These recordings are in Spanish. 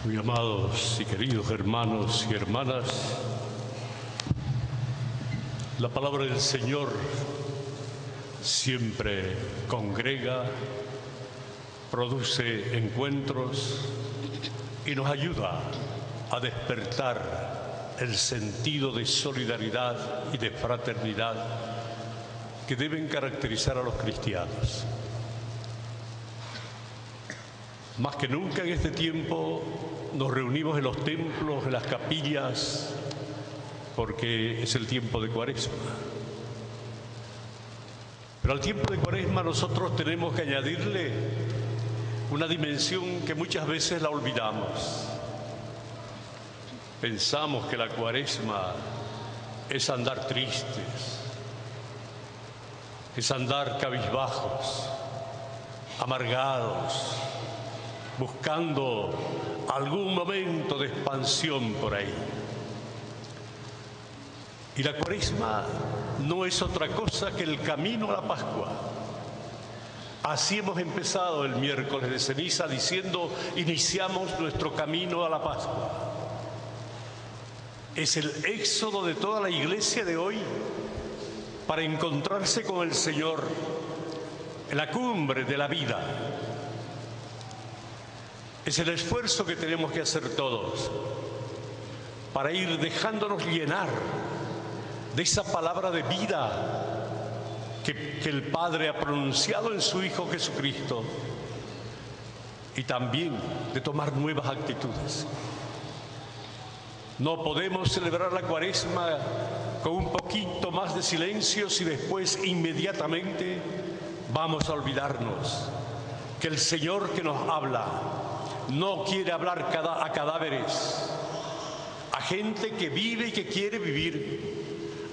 Muy amados y queridos hermanos y hermanas, la palabra del Señor siempre congrega, produce encuentros y nos ayuda a despertar el sentido de solidaridad y de fraternidad que deben caracterizar a los cristianos. Más que nunca en este tiempo nos reunimos en los templos, en las capillas, porque es el tiempo de Cuaresma. Pero al tiempo de Cuaresma nosotros tenemos que añadirle una dimensión que muchas veces la olvidamos. Pensamos que la Cuaresma es andar tristes, es andar cabizbajos, amargados, buscando algún momento de expansión por ahí. Y la Cuaresma no es otra cosa que el camino a la Pascua. Así hemos empezado el miércoles de ceniza diciendo: iniciamos nuestro camino a la Pascua. Es el éxodo de toda la iglesia de hoy para encontrarse con el Señor en la cumbre de la vida. Es el esfuerzo que tenemos que hacer todos para ir dejándonos llenar de esa palabra de vida que el Padre ha pronunciado en su Hijo Jesucristo, y también de tomar nuevas actitudes. No podemos celebrar la Cuaresma con un poquito más de silencio si después inmediatamente vamos a olvidarnos que el Señor que nos habla no quiere hablar a cadáveres, a gente que vive y que quiere vivir,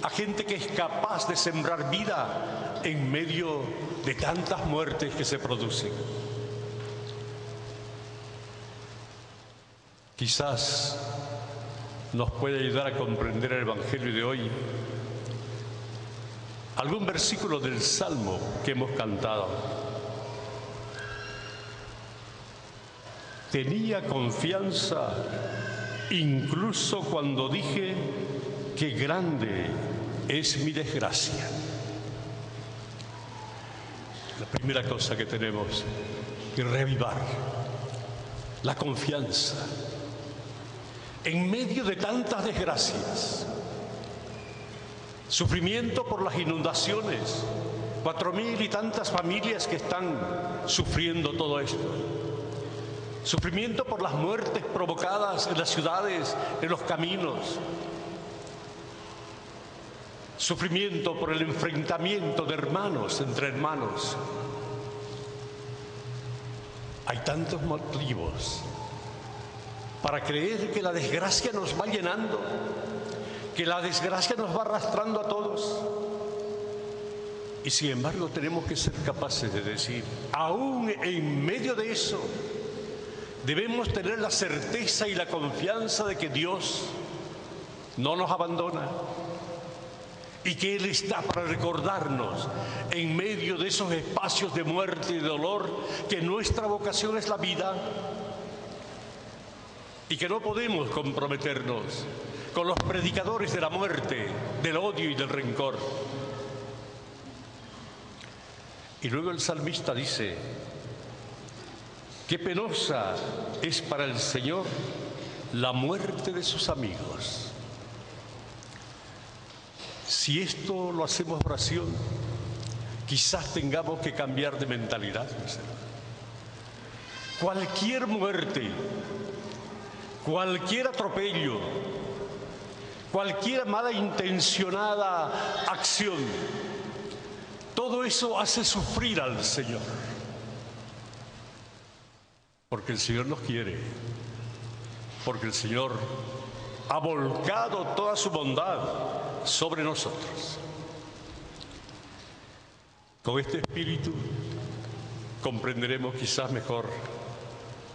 a gente que es capaz de sembrar vida en medio de tantas muertes que se producen. Quizás nos puede ayudar a comprender el Evangelio de hoy algún versículo del Salmo que hemos cantado. Tenía confianza incluso cuando dije que grande es mi desgracia. La primera cosa que tenemos que reavivar, la confianza. En medio de tantas desgracias, sufrimiento por las inundaciones, 4.000 y tantas familias que están sufriendo todo esto. Sufrimiento por las muertes provocadas en las ciudades, en los caminos. Sufrimiento por el enfrentamiento de hermanos entre hermanos. Hay tantos motivos para creer que la desgracia nos va llenando, que la desgracia nos va arrastrando a todos. Y sin embargo tenemos que ser capaces de decir, aún en medio de eso, debemos tener la certeza y la confianza de que Dios no nos abandona y que Él está para recordarnos en medio de esos espacios de muerte y de dolor que nuestra vocación es la vida y que no podemos comprometernos con los predicadores de la muerte, del odio y del rencor. Y luego el salmista dice: qué penosa es para el Señor la muerte de sus amigos. Si esto lo hacemos oración, quizás tengamos que cambiar de mentalidad. Cualquier muerte, cualquier atropello, cualquier mala intencionada acción, todo eso hace sufrir al Señor. Porque el Señor nos quiere, porque el Señor ha volcado toda su bondad sobre nosotros. Con este espíritu comprenderemos quizás mejor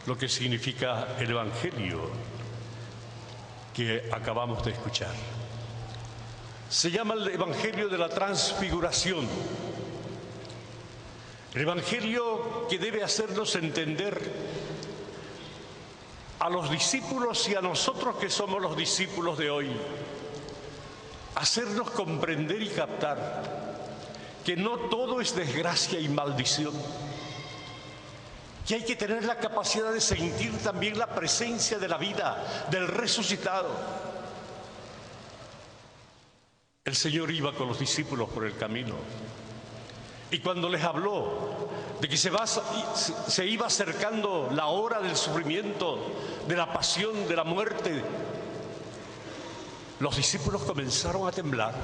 lo que significa el Evangelio que acabamos de escuchar. Se llama el Evangelio de la Transfiguración. El Evangelio que debe hacernos entender a los discípulos y a nosotros que somos los discípulos de hoy, hacernos comprender y captar que no todo es desgracia y maldición, que hay que tener la capacidad de sentir también la presencia de la vida, del resucitado. El Señor iba con los discípulos por el camino y cuando les habló de que se iba acercando la hora del sufrimiento, de la pasión, de la muerte, los discípulos comenzaron a temblar.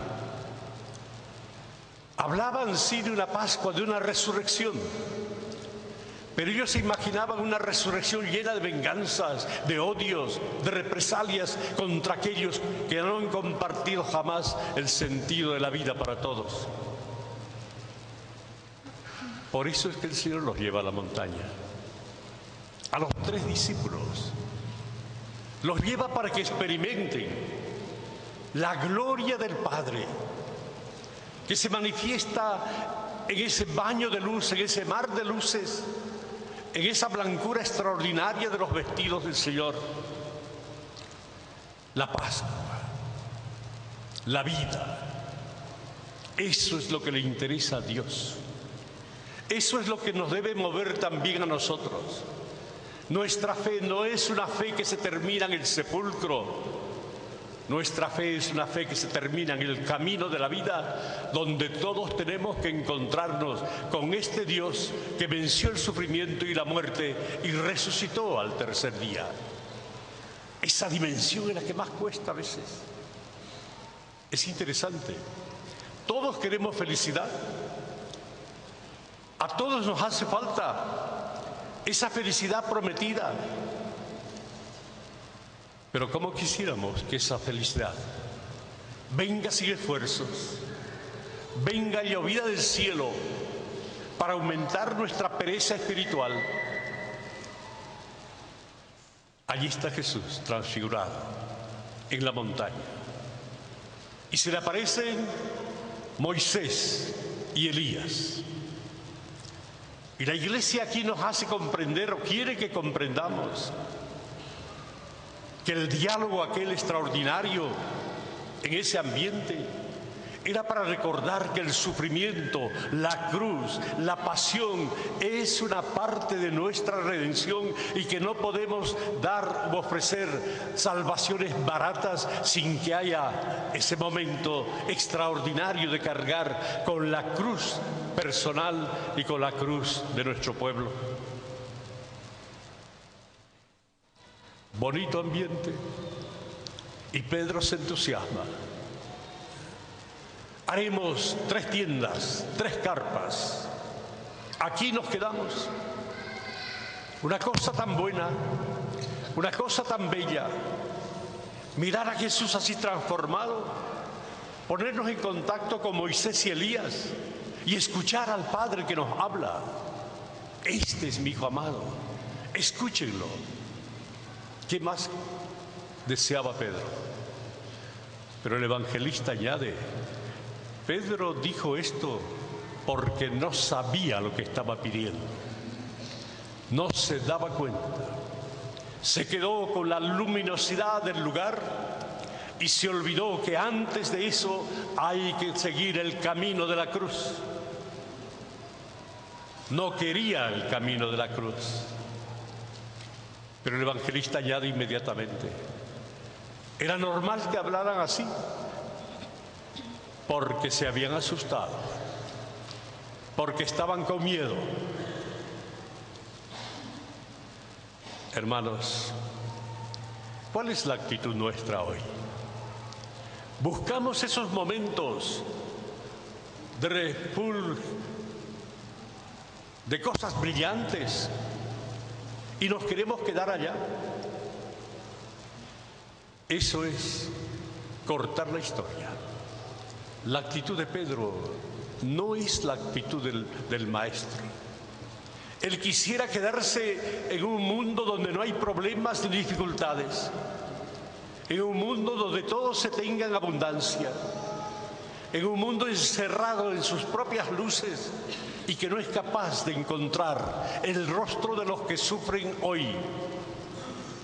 Hablaban sí de una Pascua, de una resurrección, pero ellos se imaginaban una resurrección llena de venganzas, de odios, de represalias contra aquellos que no han compartido jamás el sentido de la vida para todos. Por eso es que el Señor los lleva a la montaña. A los 3 discípulos los lleva para que experimenten la gloria del Padre, que se manifiesta en ese baño de luz, en ese mar de luces, en esa blancura extraordinaria de los vestidos del Señor. La Pascua, la vida, eso es lo que le interesa a Dios. Eso es lo que nos debe mover también a nosotros. Nuestra fe no es una fe que se termina en el sepulcro. Nuestra fe es una fe que se termina en el camino de la vida, donde todos tenemos que encontrarnos con este Dios que venció el sufrimiento y la muerte y resucitó al tercer día. Esa dimensión es la que más cuesta a veces. Es interesante. Todos queremos felicidad. A todos nos hace falta esa felicidad prometida. Pero ¿cómo quisiéramos que esa felicidad venga sin esfuerzos, venga llovida del cielo para aumentar nuestra pereza espiritual? Allí está Jesús transfigurado en la montaña y se le aparecen Moisés y Elías. Y la Iglesia aquí nos hace comprender, o quiere que comprendamos, que el diálogo aquel extraordinario en ese ambiente era para recordar que el sufrimiento, la cruz, la pasión es una parte de nuestra redención y que no podemos dar o ofrecer salvaciones baratas sin que haya ese momento extraordinario de cargar con la cruz personal y con la cruz de nuestro pueblo. Bonito ambiente. Y Pedro se entusiasma. Haremos 3 tiendas, 3 carpas. Aquí nos quedamos. Una cosa tan buena, una cosa tan bella. Mirar a Jesús así transformado, ponernos en contacto con Moisés y Elías y escuchar al Padre que nos habla. Este es mi Hijo amado, escúchenlo. ¿Qué más deseaba Pedro? Pero el evangelista añade: Pedro dijo esto porque no sabía lo que estaba pidiendo. No se daba cuenta. Se quedó con la luminosidad del lugar y se olvidó que antes de eso hay que seguir el camino de la cruz. No quería el camino de la cruz. Pero el evangelista añade inmediatamente: era normal que hablaran así, porque se habían asustado, porque estaban con miedo. Hermanos, ¿cuál es la actitud nuestra hoy? Buscamos esos momentos de cosas brillantes y nos queremos quedar allá. Eso es cortar la historia. La actitud de Pedro no es la actitud del maestro. Él quisiera quedarse en un mundo donde no hay problemas ni dificultades, en un mundo donde todos se tengan abundancia, en un mundo encerrado en sus propias luces y que no es capaz de encontrar el rostro de los que sufren hoy.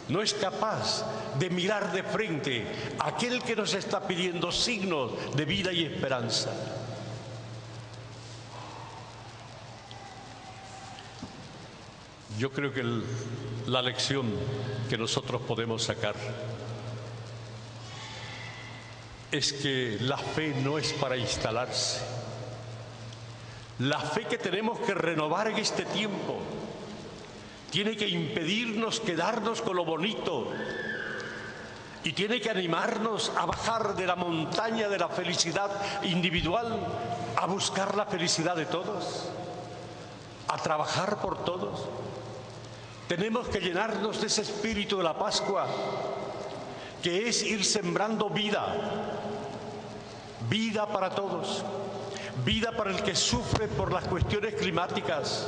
no es capaz de mirar de frente a aquel que nos está pidiendo signos de vida y esperanza. Yo creo que la lección que nosotros podemos sacar es que la fe no es para instalarse. La fe que tenemos que renovar en este tiempo tiene que impedirnos quedarnos con lo bonito y tiene que animarnos a bajar de la montaña de la felicidad individual a buscar la felicidad de todos, a trabajar por todos. Tenemos que llenarnos de ese espíritu de la Pascua, que es ir sembrando vida, vida para todos, vida para el que sufre por las cuestiones climáticas,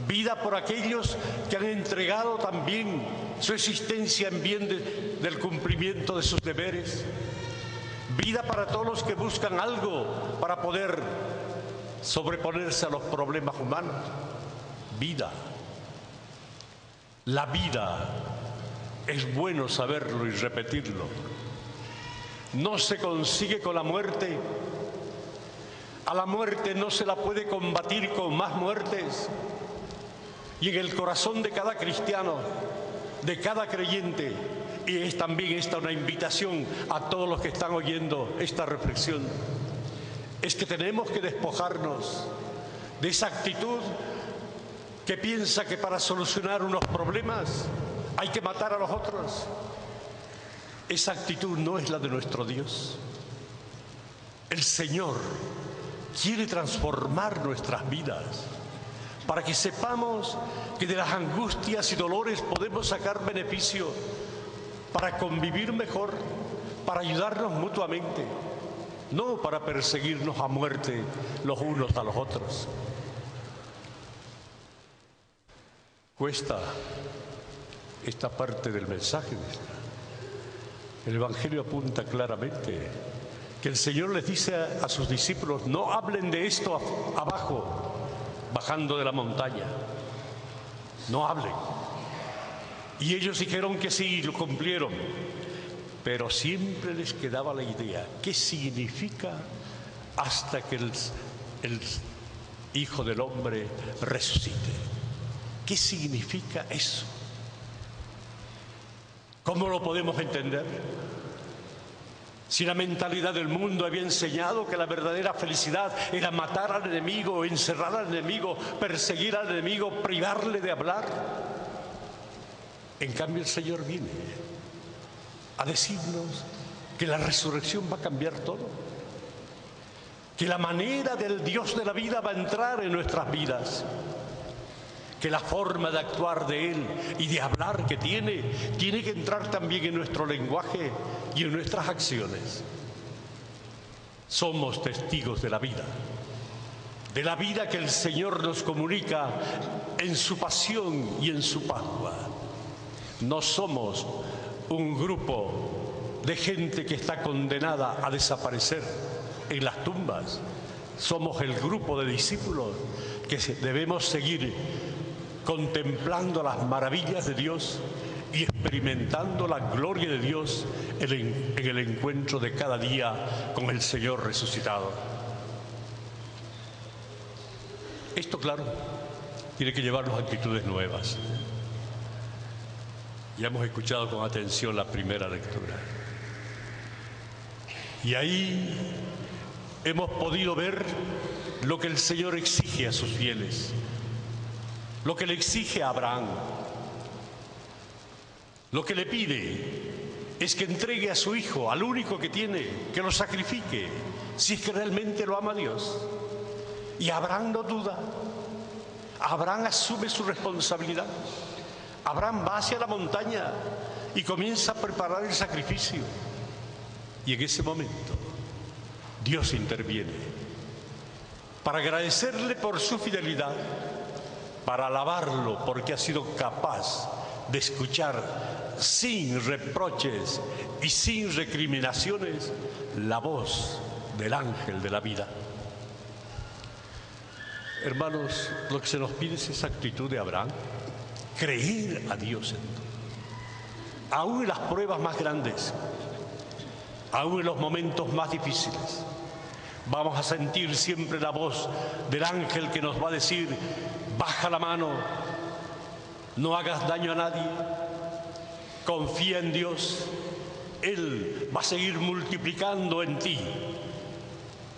vida por aquellos que han entregado también su existencia en bien del cumplimiento de sus deberes, vida para todos los que buscan algo para poder sobreponerse a los problemas humanos. Vida. La vida es bueno saberlo y repetirlo. No se consigue con la muerte. A la muerte no se la puede combatir con más muertes. Y en el corazón de cada cristiano, de cada creyente, y es también esta una invitación a todos los que están oyendo esta reflexión, es que tenemos que despojarnos de esa actitud que piensa que para solucionar unos problemas hay que matar a los otros. Esa actitud no es la de nuestro Dios. El Señor quiere transformar nuestras vidas para que sepamos que de las angustias y dolores podemos sacar beneficio para convivir mejor, para ayudarnos mutuamente, no para perseguirnos a muerte los unos a los otros. Cuesta esta parte del mensaje. El Evangelio apunta claramente que el Señor les dice a sus discípulos: no hablen de esto abajo, bajando de la montaña. No hablen. Y ellos dijeron que sí, y lo cumplieron. Pero siempre les quedaba la idea: ¿qué significa hasta que el Hijo del Hombre resucite? ¿Qué significa eso? ¿Cómo lo podemos entender? Si la mentalidad del mundo había enseñado que la verdadera felicidad era matar al enemigo, encerrar al enemigo, perseguir al enemigo, privarle de hablar. En cambio, el Señor viene a decirnos que la resurrección va a cambiar todo, que la manera del Dios de la vida va a entrar en nuestras vidas, que la forma de actuar de Él y de hablar que tiene que entrar también en nuestro lenguaje y en nuestras acciones. Somos testigos de la vida que el Señor nos comunica en su pasión y en su Pascua. No somos un grupo de gente que está condenada a desaparecer en las tumbas. Somos el grupo de discípulos que debemos seguir contemplando las maravillas de Dios y experimentando la gloria de Dios en el encuentro de cada día con el Señor resucitado. Esto, claro, tiene que llevarnos a actitudes nuevas. Ya hemos escuchado con atención la primera lectura. Y ahí hemos podido ver lo que el Señor exige a sus fieles, lo que le exige a Abraham. Lo que le pide es que entregue a su hijo, al único que tiene, que lo sacrifique, si es que realmente lo ama a Dios. Y Abraham no duda. Abraham asume su responsabilidad. Abraham va hacia la montaña y comienza a preparar el sacrificio. Y en ese momento Dios interviene para agradecerle por su fidelidad, para alabarlo porque ha sido capaz de escuchar sin reproches y sin recriminaciones la voz del ángel de la vida. Hermanos, lo que se nos pide es esa actitud de Abraham, creer a Dios en todo. aún en las pruebas más grandes, aún en los momentos más difíciles, vamos a sentir siempre la voz del ángel que nos va a decir: baja la mano, no hagas daño a nadie, confía en Dios, Él va a seguir multiplicando en ti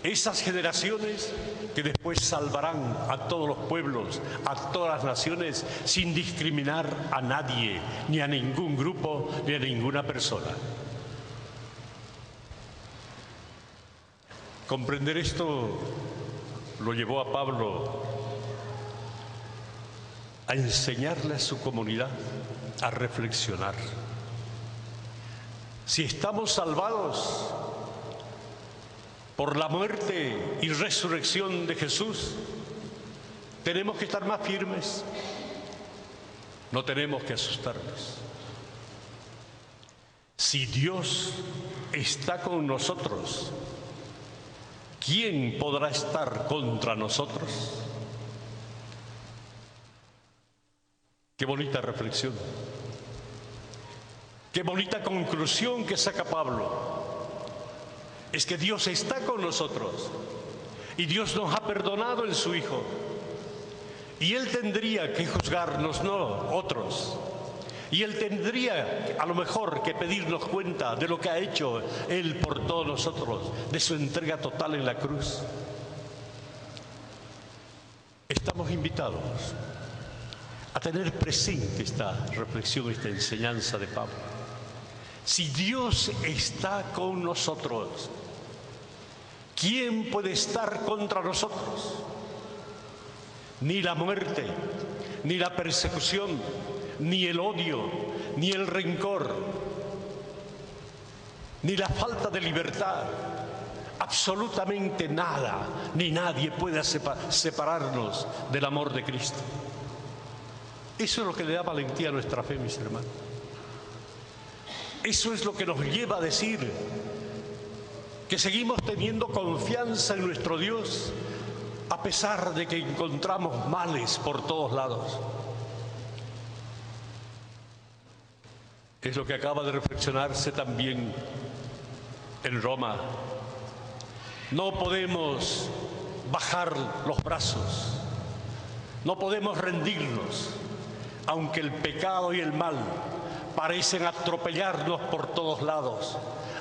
esas generaciones que después salvarán a todos los pueblos, a todas las naciones, sin discriminar a nadie, ni a ningún grupo, ni a ninguna persona. Comprender esto lo llevó a Pablo a enseñarle a su comunidad a reflexionar. Si estamos salvados por la muerte y resurrección de Jesús, tenemos que estar más firmes, no tenemos que asustarnos. Si Dios está con nosotros, ¿quién podrá estar contra nosotros? Qué bonita reflexión, qué bonita conclusión que saca Pablo. Es que Dios está con nosotros y Dios nos ha perdonado en su Hijo. Y Él tendría que juzgarnos, no otros. Y Él tendría a lo mejor que pedirnos cuenta de lo que ha hecho Él por todos nosotros, de su entrega total en la cruz. Estamos invitados a tener presente esta reflexión, esta enseñanza de Pablo. Si Dios está con nosotros, ¿quién puede estar contra nosotros? Ni la muerte, ni la persecución, ni el odio, ni el rencor, ni la falta de libertad. Absolutamente nada, ni nadie puede separarnos del amor de Cristo. Eso es lo que le da valentía a nuestra fe, mis hermanos. Eso es lo que nos lleva a decir que seguimos teniendo confianza en nuestro Dios, a pesar de que encontramos males por todos lados. Es lo que acaba de reflexionarse también en Roma. No podemos bajar los brazos, no podemos rendirnos, aunque el pecado y el mal parecen atropellarnos por todos lados.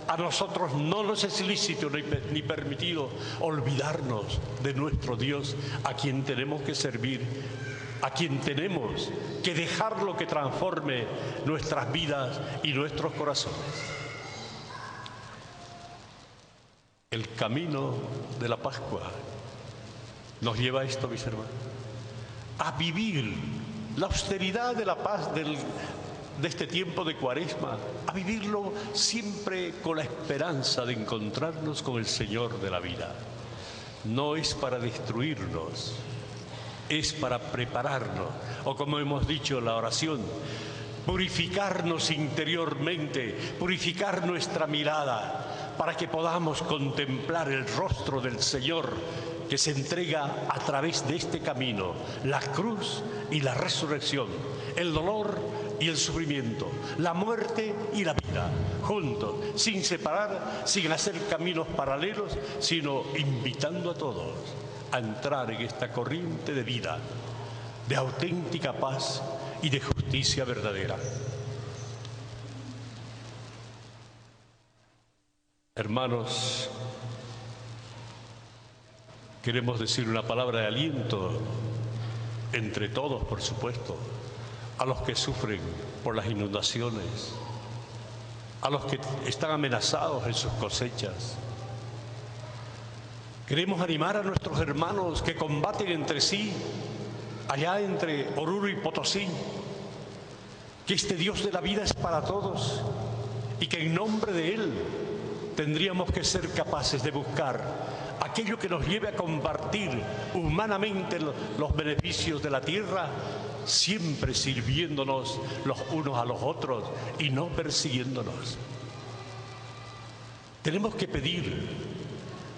A nosotros no nos es lícito ni permitido olvidarnos de nuestro Dios, a quien tenemos que servir, a quien tenemos que dejarlo que transforme nuestras vidas y nuestros corazones. El camino de la Pascua nos lleva a esto, mis hermanos, a vivir la austeridad de la paz de este tiempo de Cuaresma, a vivirlo siempre con la esperanza de encontrarnos con el Señor de la vida. No es para destruirnos, es para prepararnos, o como hemos dicho en la oración, purificarnos interiormente, purificar nuestra mirada, para que podamos contemplar el rostro del Señor que se entrega a través de este camino, la cruz y la resurrección, el dolor y el sufrimiento, la muerte y la vida, juntos, sin separar, sin hacer caminos paralelos, sino invitando a todos a entrar en esta corriente de vida, de auténtica paz y de justicia verdadera. Hermanos, queremos decir una palabra de aliento entre todos, por supuesto, a los que sufren por las inundaciones, a los que están amenazados en sus cosechas. Queremos animar a nuestros hermanos que combaten entre sí, allá entre Oruro y Potosí, que este Dios de la vida es para todos y que en nombre de Él tendríamos que ser capaces de buscar aquello que nos lleve a compartir humanamente los beneficios de la tierra, siempre sirviéndonos los unos a los otros y no persiguiéndonos. Tenemos que pedir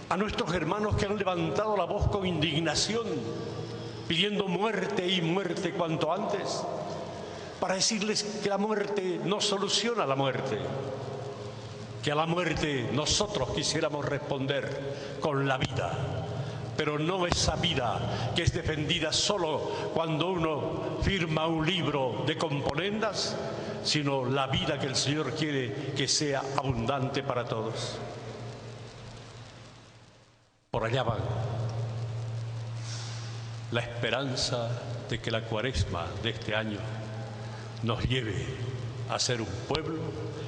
a nuestros hermanos que han levantado la voz con indignación, pidiendo muerte y muerte cuanto antes. para decirles que la muerte no soluciona la muerte, que a la muerte nosotros quisiéramos responder con la vida, pero no esa vida que es defendida solo cuando uno firma un libro de componendas, sino la vida que el Señor quiere que sea abundante para todos. Por allá van. La esperanza de que la Cuaresma de este año nos lleve a ser un pueblo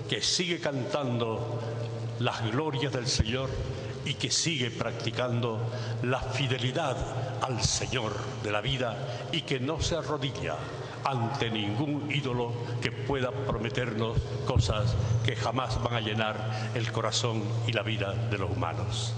que sigue cantando las glorias del Señor y que sigue practicando la fidelidad al Señor de la vida y que no se arrodilla ante ningún ídolo que pueda prometernos cosas que jamás van a llenar el corazón y la vida de los humanos.